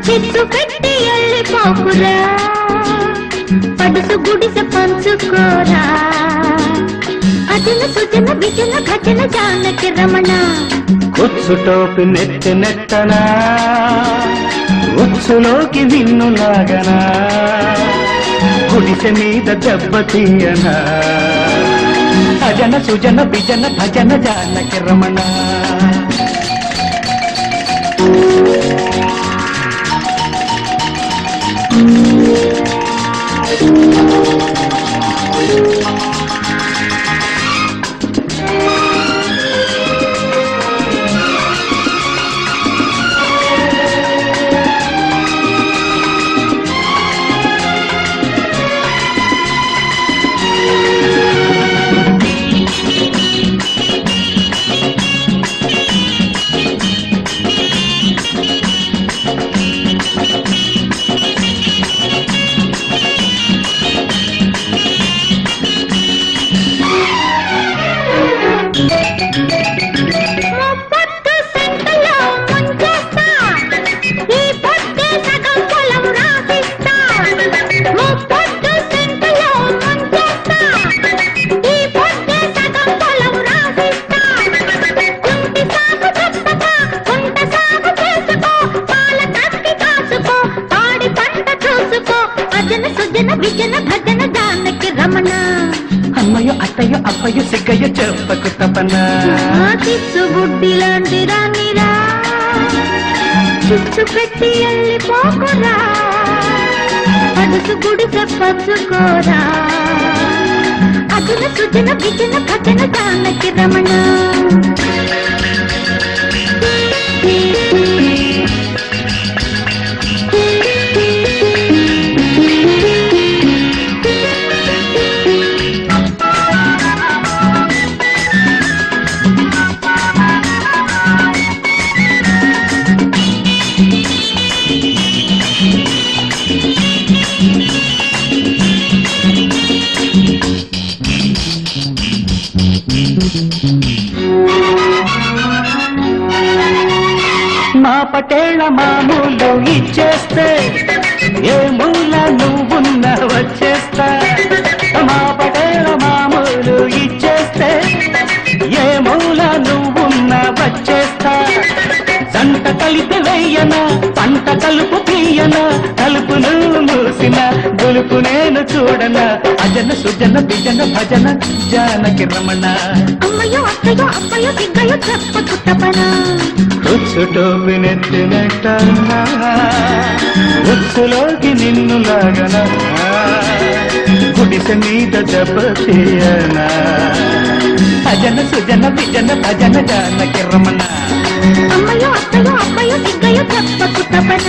చిచ్చు పెట్టి వెళ్ళిపోకురా పడుసు గుడిసె పంచుకోరా అజన సుజన విజన భజన జానకి రమణ కుచ్చు టోపి నెత్తి నెట్టనా ఉచ్చులోకి విన్నులాగనా గుడిసె మీద దెబ్బ తీయనా అజన సుజన విజన భజన జానకి రమణ అమ్మయ్యో అత్తయ్యో అప్పయ్యో సిగ్గయ్యో చెప్పకు తపన చిచ్చు బుడ్డి లాంటి రానిరా చిచ్చు పెట్టి వెళ్ళిపోకురా పడుసు గుడిసె పంచుకోరా అజన సుజన విజన భజన జానకి రమణ మా పటేళ్ళ మామూలు ఇచ్చేస్తే ఏ మూల నువ్వున్న వచ్చేస్తా మా పటేళ్ళ మామూలు ఇచ్చేస్తే ఏ మూల నువ్వున్న వచ్చేస్తా సంట కలిపి వెయ్యన పంట కలుపు తీయన కలుపు నువ్వు మూసిన గొలుపు నేను చూడన అజన సుజన విజన భజన జానకి రమణ అమ్మయ్యో అత్తయ్యో అప్పయ్యో సిగ్గయ్యో చెప్పకు తపన ఉచ్చు టోపి నెత్తి నెట్టనా ఉచ్చులోకి నిన్ను లాగనా గుడిసె మీద దెబ్బ తీయనా అజన సుజన విజన భజన జానకి రమణ అమ్మయ్యో అత్తయ్యో అప్పయ్యో సిగ్గయ్యో చెప్పకు తపన